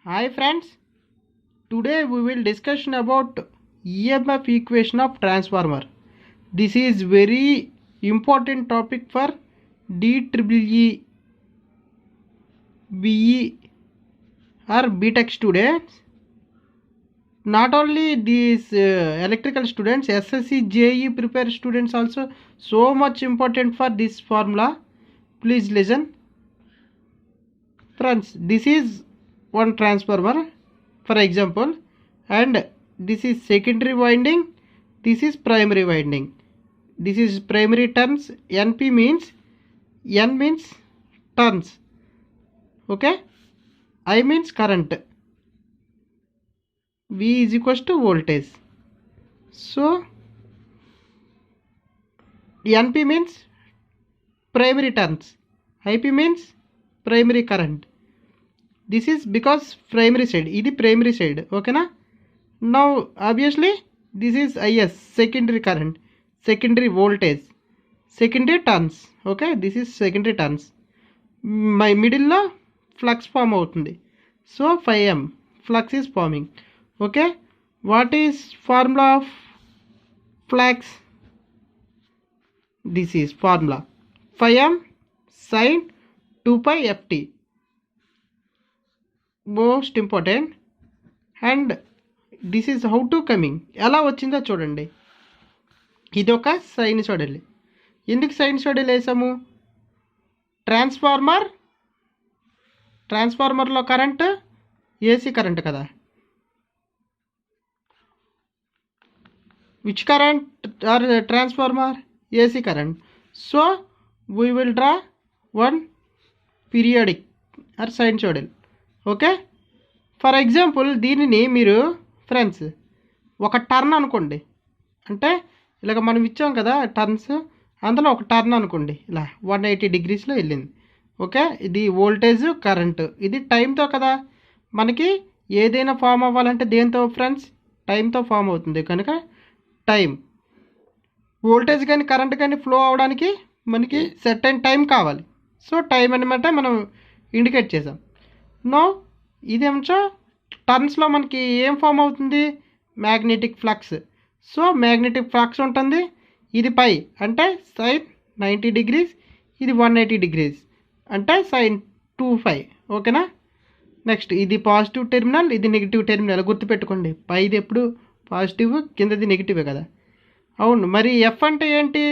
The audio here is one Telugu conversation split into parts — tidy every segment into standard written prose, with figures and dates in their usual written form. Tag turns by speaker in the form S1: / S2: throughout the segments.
S1: Hi friends, today we will discussion about EMF equation of transformer. This is very important topic for DEEE, BE or BTech students. Not only these electrical students, SSC, JE prepare students also so much important for this formula. Please listen. Friends, this is one transformer for example, and this is secondary winding, this is primary winding, this is primary turns. N means turns, okay. I means current, V is equals to voltage. So NP means primary turns, IP means primary current. This is because primary side, ఇది primary side, ఓకేనా. Now obviously this is IS, secondary current, secondary voltage, secondary turns, okay. This is secondary turns. My middle లో ఫ్లక్స్ ఫామ్ అవుతుంది, so 5M flux is farming, okay. What is formula of flux? This is formula 5M sin 2pi ft, most important. And this is how to coming, ఎలా వచ్చిందో చూడండి. ఇది ఒక సైనుసోయిడల్. ఎందుకు సైనుసోయిడల్ వేసాము? ట్రాన్స్ఫార్మర్లో కరెంట్ ఏసీ కరెంట్ కదా. Which current are transformer? AC current. So we will draw one periodic or sinusoidal, okay. For example దీనిని మీరు ఫ్రెండ్స్ ఒక టర్న్ అనుకోండి, అంటే ఇలాగ మనం ఇచ్చాం కదా టర్న్స్, అందులో ఒక టర్న్ అనుకోండి, ఇలా 180 డిగ్రీస్లో వెళ్ళింది, ఓకే. ఇది వోల్టేజ్ కరెంటు, ఇది టైంతో కదా. మనకి ఏదైనా ఫామ్ అవ్వాలంటే దేంతో ఫ్రెండ్స్? టైంతో ఫామ్ అవుతుంది కనుక టైం. వోల్టేజ్ కానీ కరెంట్ కానీ ఫ్లో అవడానికి మనకి సర్టెన్ టైం కావాలి. సో టైం అనమాట మనం ఇండికేట్ చేసాం. నో ఇదేమో టర్న్స్లో మనకి ఏం ఫామ్ అవుతుంది? Magnetic flux. So magnetic flux ఉంటుంది. ఇది పై అంటే సైన్ 90 డిగ్రీస్, ఇది 180 డిగ్రీస్ అంటే సైన్ 2π, ఓకేనా. నెక్స్ట్ ఇది పాజిటివ్ టెర్మినల్, ఇది నెగిటివ్ టెర్మినల్, గుర్తుపెట్టుకోండి. పైది ఎప్పుడు పాజిటివ్, కిందది నెగిటివే కదా. అవును, మరి ఎఫ్ అంటే ఏంటి?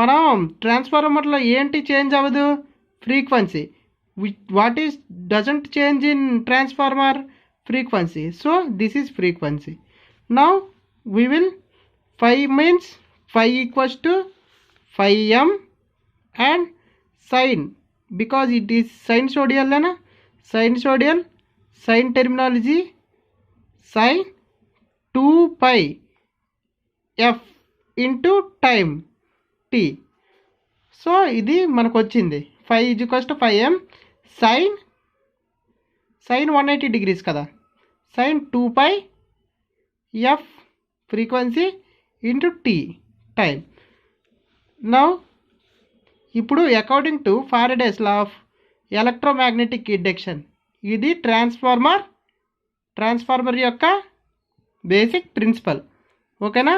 S1: మనం ట్రాన్స్ఫార్మర్లో ఏంటి చేంజ్ అవ్వదు? Frequency. What is doesn't change in transformer? frequency. So this is frequency. Now we will 5 means 5 equals to 5M and sine, because it is sinusoidal na, sinusoidal, sine terminology, sin 2pi f into time t. So ఇది మనకు వచ్చింది 5 is equals to 5M sin 180 degrees కదా, sin 2pi f frequency into T time. Now ఇప్పుడు according to Faraday's law of electromagnetic induction, ఇది ట్రాన్స్ఫార్మర్ యొక్క బేసిక్ ప్రిన్సిపల్, ఓకేనా.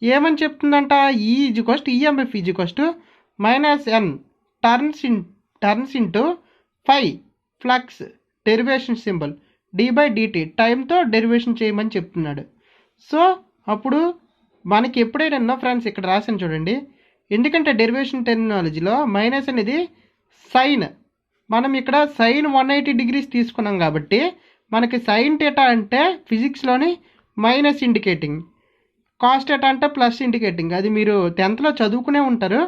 S1: ఏమని చెప్తుందంట? EMF is equals to -n turns into 5 flux derivation symbol d/dt, టైంతో డెరివేషన్ చేయమని చెప్తున్నాడు. సో అప్పుడు మనకి ఎప్పుడైనా ఫ్రెండ్స్ ఇక్కడ రాసాను చూడండి, ఎందుకంటే డెరివేషన్ టెర్మినాలజీలో మైనస్ అనేది సైన్, మనం ఇక్కడ సైన్ 180 డిగ్రీస్ తీసుకున్నాం కాబట్టి మనకి సైన్ థీటా అంటే ఫిజిక్స్లోని మైనస్ ఇండికేటింగ్, కాస్ థీటా అంటే ప్లస్ ఇండికేటింగ్. అది మీరు 10th చదువుకునే ఉంటారు.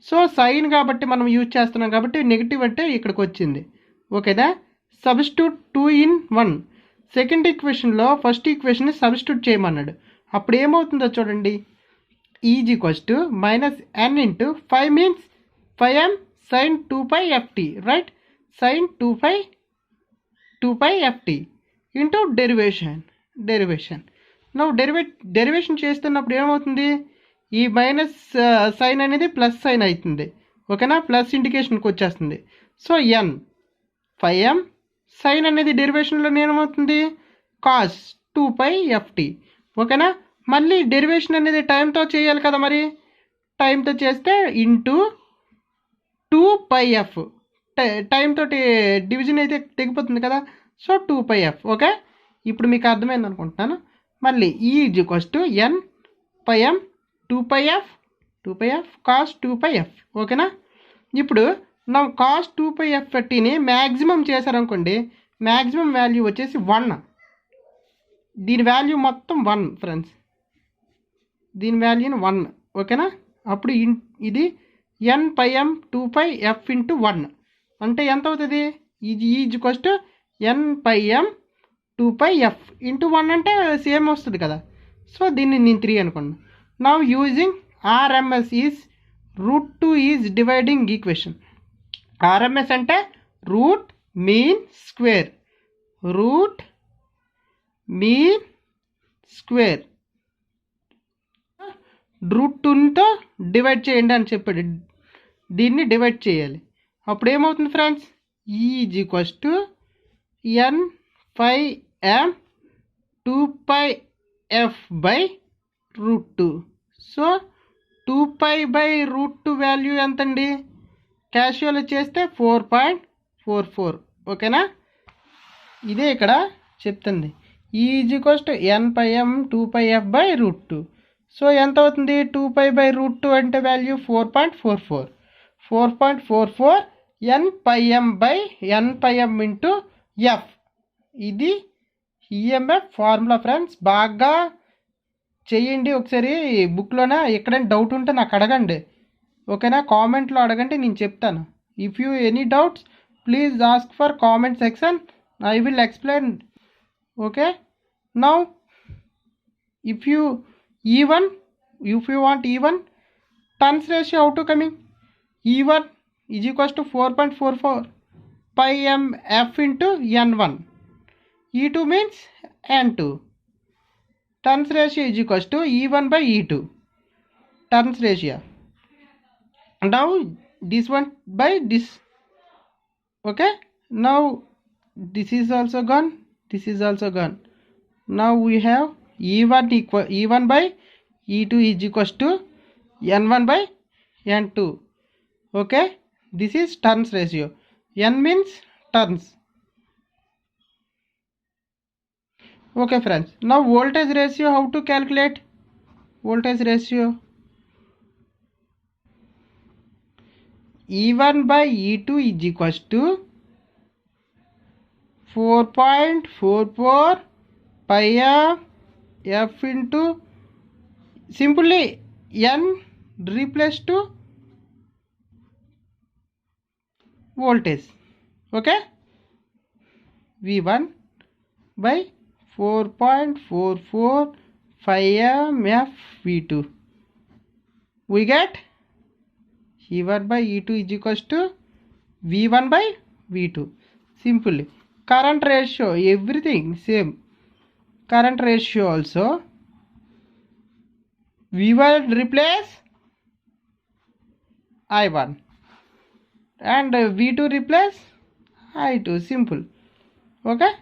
S1: సో సైన్ కాబట్టి మనం యూజ్ చేస్తున్నాం కాబట్టి నెగిటివ్ అంటే ఇక్కడికి వచ్చింది, ఓకేదా. సబ్స్టిట్యూట్ 2 in 1, సెకండ్ ఈక్వేషన్లో ఫస్ట్ ఈక్వేషన్ని సబ్స్టిట్యూట్ చేయమన్నాడు. అప్పుడు ఏమవుతుందో చూడండి. Is equals to -n into 5 means 5M sin 2pi ft, right. sin 2pi ft into derivation. నవ్వు డెరివేషన్ చేస్తున్నప్పుడు ఏమవుతుంది? ఈ మైనస్ సైన్ అనేది ప్లస్ సైన్ అవుతుంది, ఓకేనా. ప్లస్ ఇండికేషన్కి వచ్చేస్తుంది. సో n 5M సైన్ అనేది డెరివేషన్లో ఏమవుతుంది, కాస్ 2π/ft. ఓకేనా. మళ్ళీ డెరివేషన్ అనేది టైంతో చేయాలి కదా, మరి టైంతో చేస్తే ఇంటూ 2πf, టైంతో డివిజన్ అయితే తెగిపోతుంది కదా, సో 2πf. ఓకే, ఇప్పుడు మీకు అర్థమైంది అనుకుంటున్నాను. మళ్ళీ n/m 2πf cos 2πf. ఓకేనా. ఇప్పుడు మనం cos 2π/ftని మ్యాక్సిమం చేశారనుకోండి, మ్యాక్సిమం వాల్యూ వచ్చేసి 1. దీని వాల్యూ మొత్తం 1 ఫ్రెండ్స్, దీని వాల్యూని 1. ఓకేనా. అప్పుడు ఇది n/m 2πf × 1 అంటే ఎంత అవుతుంది, ఇది n/m 2πf × 1 అంటే సేమ్ వస్తుంది కదా. సో దీన్ని నేను 3 అనుకోండి. Now using RMS is √2 is dividing equation. RMS అంటే root mean square, root mean square √2తో డివైడ్ చేయండి అని చెప్పాడు. దీన్ని డివైడ్ చేయాలి. అప్పుడు ఏమవుతుంది friends, n/m 2πf/√2. So 2π/√2 value ఎంతండి, క్యాషువల్ చేస్తే 4.44. ఓకేనా. ఇదే ఇక్కడ చెప్తుంది n/m 2πf/√2. సో ఎంత అవుతుంది, 2π/√2 అంటే వాల్యూ 4.44. 4.44 n/m × f. ఇది ఈఎంఎఫ్ ఫార్ములా ఫ్రెండ్స్. బాగా చేయండి ఒకసారి, బుక్లోనే ఎక్కడైనా డౌట్ ఉంటే నాకు అడగండి. ఓకేనా, కామెంట్లో అడగండి, నేను చెప్తాను. If you any doubts please ask for comment section, I will explain. Okay. Now if you want even turns ratio, how to coming, E1 is equals to 4.44 πmf × n1. E2 means n2. Turns ratio is equals to E1/E2 turns ratio. Now this one by this. Okay, now this is also gone, this is also gone. Now we have E1/E2 is equals to n1/n2. Okay, this is turns ratio. N means turns. Okay friends, now voltage ratio, how to calculate voltage ratio? E1/E2 is equals to 4.44 πf into simply n replace to voltage. Okay, V1 by 4.44 πmf V2. We get E1/E2 is equals to V1/V2. Simply current ratio, everything same. Current ratio also V1 replace I1 and V2 replace I2. Simple. Okay,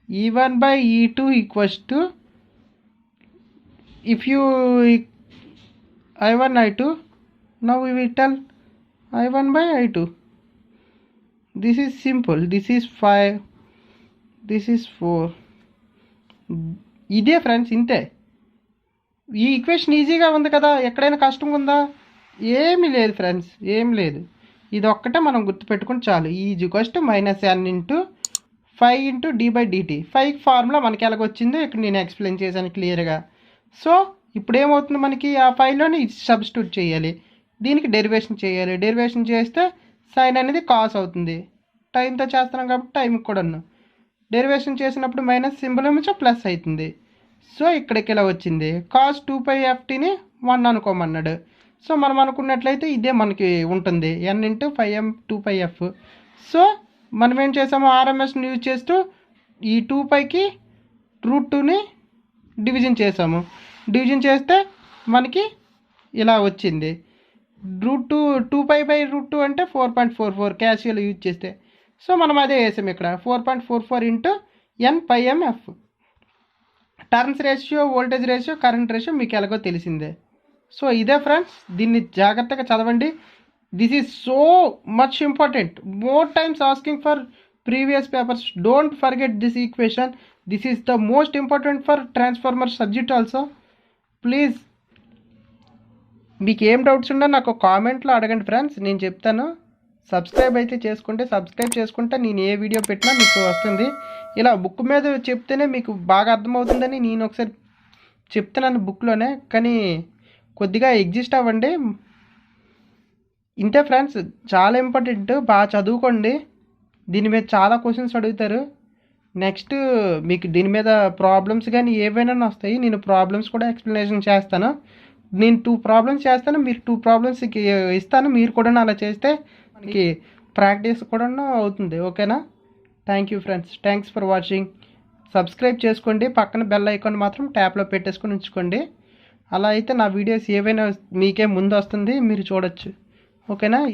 S1: E1/E2 equals to, if you I1 I2, now we will tell I1/I2. This is simple, this is 5, this is 4. ఇదే ఫ్రెండ్స్, ఇంతే. ఈ ఈక్వేషన్ ఈజీగా ఉంది కదా, ఎక్కడైనా కష్టంగా ఉందా, ఏమీ లేదు ఫ్రెండ్స్, ఏం లేదు. ఇది ఒక్కటే మనం గుర్తుపెట్టుకుని చాలు. Is equals to -n × 5 × d/dt. 5 formula మనకి ఎలాగొచ్చిందో ఇక్కడ నేను ఎక్స్ప్లెయిన్ చేశాను క్లియర్గా. సో ఇప్పుడు ఏమవుతుంది, మనకి ఆ 5లోనే ఇది సబ్స్టిట్యూట్ చేయాలి, దీనికి డెరివేషన్ చేయాలి. డెరివేషన్ చేస్తే సైన్ అనేది కాస్ అవుతుంది. టైంతో చేస్తున్నాం కాబట్టి టైంకి కూడా డెరివేషన్ చేసినప్పుడు మైనస్ సింబల్ ఏమో ప్లస్ అవుతుంది. సో ఇక్కడికి ఇలా వచ్చింది. కాస్ 2π/ftని 1 అనుకోమన్నాడు. సో మనం అనుకున్నట్లయితే ఇదే మనకి ఉంటుంది, n × 5m 2πf. సో మనం ఏం చేసాము, ఆర్ఎంఎస్ని యూజ్ చేస్తూ ఈ 2πకి √2ని డివిజన్ చేసాము. డివిజన్ చేస్తే మనకి ఇలా వచ్చింది. √2 2π/√2 అంటే 4.44 క్యాషువల్ యూజ్ చేస్తే. సో మనం అదే వేసాం ఇక్కడ 4.44 into n/mf. Turns ratio, voltage ratio, current ratio మీకు ఎలాగో తెలిసిందే. సో ఇదే ఫ్రెండ్స్, దీన్ని జాగ్రత్తగా చదవండి. This is so much important. More times asking for previous papers. Don't forget this equation. This is the most important for transformer subject also. Please మీకు ఏం డౌట్స్ ఉన్నా నాకు కామెంట్లో అడగండి ఫ్రెండ్స్, నేను చెప్తాను. సబ్స్క్రైబ్ అయితే సబ్స్క్రైబ్ చేసుకుంటే నేను ఏ వీడియో పెట్టినా మీకు వస్తుంది. ఇలా బుక్ మీద చెప్తేనే మీకు బాగా అర్థమవుతుందని నేను ఒకసారి చెప్తున్నాను బుక్లోనే, కానీ కొద్దిగా ఎగ్జిస్ట్ అవ్వండి. ఇంతే ఫ్రెండ్స్, చాలా ఇంపార్టెంట్. బాగా చదువుకోండి. దీని మీద చాలా క్వశ్చన్స్ అడుగుతారు. నెక్స్ట్ మీకు దీని మీద ప్రాబ్లమ్స్ కానీ ఏవైనా వస్తాయి. నేను ప్రాబ్లమ్స్ కూడా ఎక్స్ప్లెనేషన్ చేస్తాను. నేను 2 ప్రాబ్లమ్స్ చేస్తాను, మీరు 2 ప్రాబ్లమ్స్కి ఇస్తాను. మీరు కూడా అలా చేస్తే మనకి ప్రాక్టీస్ కూడా అవుతుంది. ఓకేనా? Thank you friends. Thanks for watching. Subscribe చేసుకోండి. పక్కన బెల్ ఐకాన్ మాత్రం ట్యాప్లో పెట్టేసుకొని ఉంచుకోండి. అలా అయితే నా వీడియోస్ ఏవైనా మీకే ముందు వస్తుంది, మీరు చూడొచ్చు. ఓకేనా?